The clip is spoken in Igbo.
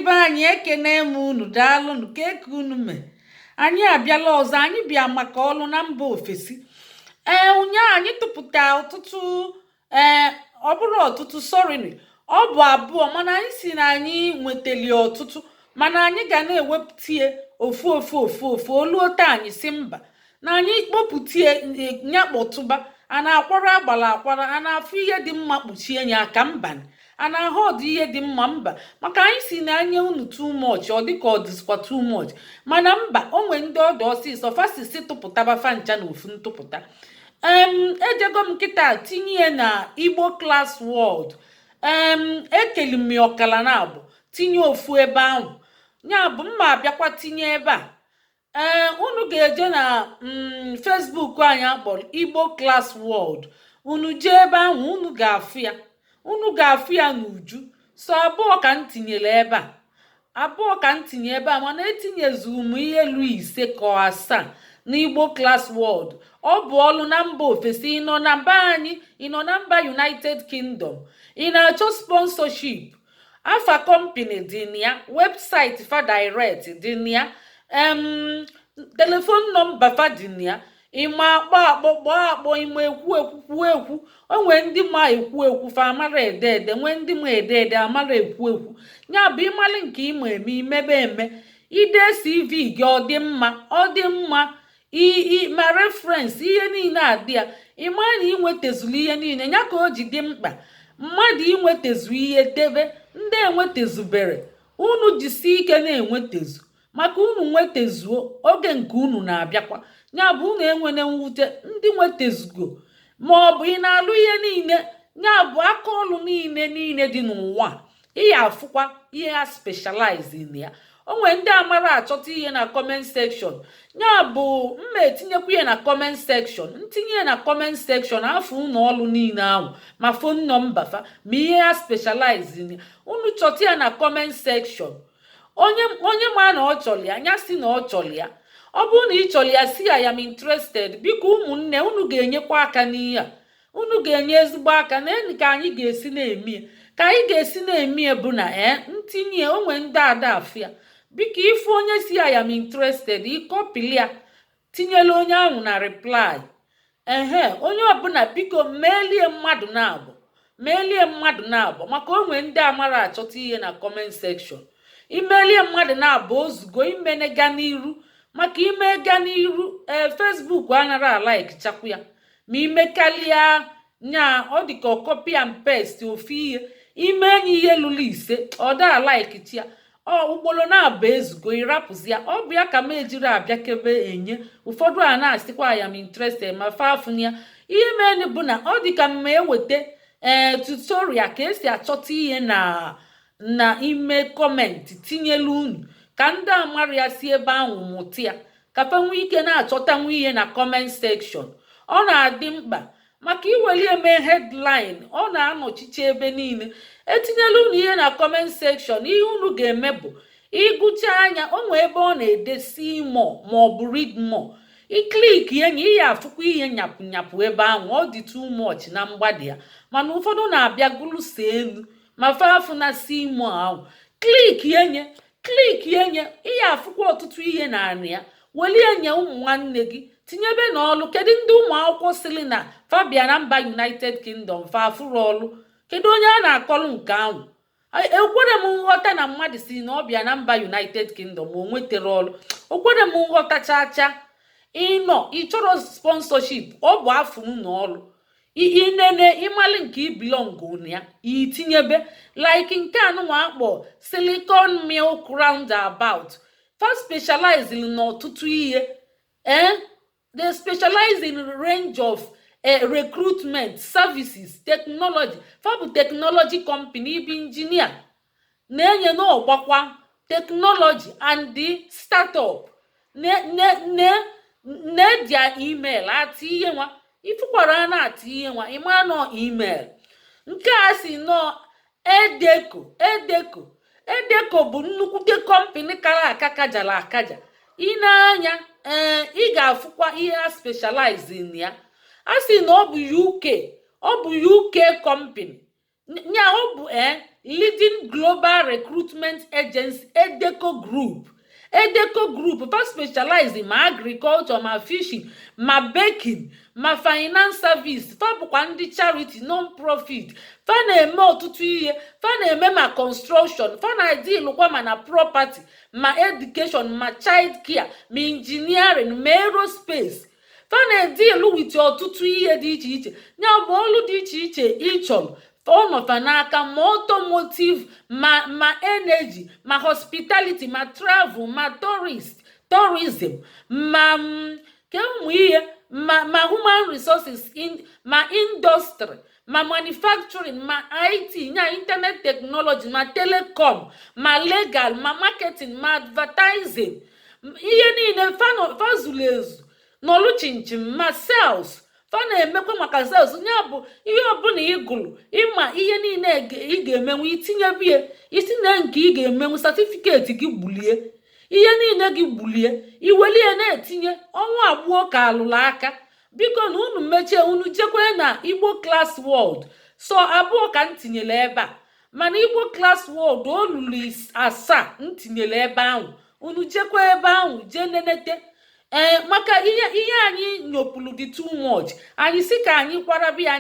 be anyị ekene m unu daalụnụ ka eke unu mee. Anyị abịala ọzọ, anyị bịa maka ọlụ na mba ofesi. Ụnyaahụ anyị tụpụta ọtụtụ ọ bụrụ ọtụtụ sorry, ọ bụ abụọ mana anyị si na anyị nwetali ọtụtụ, mana anyị ga na-ewepụtie ofu oluo taa anyị si mba na anyị kpọpụtie nya kpọtụba a na-akwara agbala akwara, a na-afụ ihe dị mma kpuchie nya aka mba, a na-ahụ ọdị ihe dị mma mba, maka anyị si na anya unu too much, ọ dịka ọ dịzikwa too much, mana mba onwe ndị ọdụ ọsịsọ fasisi tụpụtaba fancha na ofu ntụpụta. Ejego m nkịta tinye na Igbo Class World. Ekeli m ya ọkala na abụ tinye ofu ebe ahụ, ya bụ mma abịakwa tinye ebe a. Unu ga-eje na Facebook anyị akpọrọ Igbo Class World, unu jee ebe ahụ unu ga-afụ ya n'uju. So abụọ ka m tinyere ebe a, mana etinyezu m ihe lu ise ka asaa n'Igbo Class World. Ọ bụ ọlụ na mba ofesi, ịnọ na mba anyị, ịnọ na mba United Kingdom, ị na-achọ sponsorship, afa company dị na ya, webụsaịtị fa direct dị na ya, telefon nọmba fa dị na ya, ịma akpọ ịma ekwu. Onwe ndị ma ekwu fa amara ede nwee ndị ma ede amara ekwu. Ya bụ ịmalị nke ịma eme imebe eme, ide CV gị ọ dị mma ma reference ihe niile adị ya, ịma na inwetezulu ihe niile. Ya ka o ji dị mkpa mmadụ inwetezu ihe debe, ndị enwetezubere unu jisi ike na-enwetezu, maka unu nwetezuo oge nke unu na-abịakwa. Ya bụ unu enwene mwute ndị nwetezugo, ma ọ bụ ị na-alụ ihe niile. Ya bụ aka ọlụ niile dị n'ụwa ị ya afụkwa ihe ha specialized na ya. Onwe ndị amara achọta ihe na comment section, ya bụ mma etinyekwa ihe na comment section, ntinye na comment section afọ unu ọlụ niile ahụ, ma phone number fa, ma ihe ha specialized na ya. Unu chọta ya na comment section. Onye ma na ọ chọrọ ya, anya si na ọ chọrọ ya. Ọ bụrụ na ị chọrọ ya, si I am interested, biko ụmụnne unu ga-enyekwa aka n'ihe a. Unu ga-enye ezigbo aka na enyi ka anyị ga-esi na-eme bụ na ntinye onwe ndị ada afịa. Biko ife onye si I am interested, ịkọpili ya tinyela onye ahụ na reply. Onye ọbụla biko meelie mmadụ na-abụ, maka onwe ndị amara achọta ihe na comment section. Imelie mmadụ na-abụ ozugbo imene ga n'iru, maka ime ga n'iru Facebook anara alike chakwu ya, ma imekalịa nya ọ dịka copy and paste ofu ihe, ime enyi ihe lụrụ ise ọ da alike tia ugboro na-abụ ezugo ịrapụzi ya. Ọ bụ ya ka m ejiri abịa kebe enye ụfọdụ a na-asịkwa I am interested ma fafụ ya. Ihe mere bụ na ọ dịka m eweta tutorial ka esi achọta ihe na ime kọmentị tinyelu unu, ka ndị amara ya si ebe ahụ mụta ya, ka fa nwee ike na-achọtanwu ihe na comment section. Ọ na-adị mkpa maka iweli eme headline, ọ na-anọchiche ebe niile. Etinyela unu ihe na comment section, ihe unu ga-eme bụ ịgụcha anya onwe ebe ọ na-ede see more ma ọ bụ read more, iklik enyi ihe afụkwa ihe nyapụ ebe ahụ. Ọ dị too much na mgbada ya, mana ụfọdụ na-abịa gụlụsa elu ma fafụ na see more ahụ. Klik enye ihe afụkwa ọtụtụ ihe na anị ya. Welie nye ụmụ nwanne gị tinyebe n'ọlụ. Kedu ndị ụmụ akwụkwọ sili na fabia na mba United Kingdom fa afụrụ ọlụ? Kedu onye a na-akọlụ nke ahụ? Ekwere m nghọta na mmadụ si na ọ bịa na mba United Kingdom o nwetere ọlụ. Okwere m nghọta chacha. Ịchọrọ sponsorship, ọ bụ afọ unu ọlụ. Inene ịmalị nke ibilongo na ya itinyebe, like nke anụnwa akpọ Silicon Milk Roundabout. Fa specialize n'ọtụtụ ihe. They specialize in range of recruitment services, technology. Fa bụ technology company, bụ injinia na-enye n'ọgbakwa technology and the startup. Dia email ati ihe nwa ifukwara na ati ihe nwa ịma nọ email nke a si nọ edeko bụ nnukwute company kara aka kajala akaja. Ị na-anya ị ga-afụkwa ihe a specialize in ya. A sị na ọ bụ UK company. Nya ọ bụ leading global recruitment agency Edeco Group. Edeco Group fa specialized ma agriculture ma fishing ma baking ma finance service fa bụkwa ndị charity non-profit fa na-eme ọtụtụ ihe fa na-eme ma construction fa na-adilụkwa ma na property ma education ma child care ma engineering ma aerospace fa na-edilu wit ọtụtụ ihe dị iche iche ya bụ ọlụ dị iche iche ịchọrọ ọnọfa n'aka ma automotive ma energy ma hospitality ma travel ma tourism ma ke ụmụ ihe ma human resources ma industry ma manufacturing ma IT nya internet technology ma telecom ma legal ma marketing ma advertising ihe niile fa zuru ezu n'ọlụ chinchin ma sales fa na-emekwa maka sales nya bụ ihe ọbụla ịgụrụ ịma ihe niile ị ga-emenwu itinye bie itinye nke ị ga-emenwu certificate gị gbulie ihe niile gị gbulie iwelie na-etinye ọnwa abụọ ka alụrụ aka biko na unu mechie unu jekwe na Igbo Class World so abụọ ka m tinyere ebe a mana Igbo Class World olulu 7 m tinyere ebe ahụ unu jekwa ebe ahụ jee nenete maka ihe anyị nyopụrụ dị too much anyị si ka anyị kwarabi anyị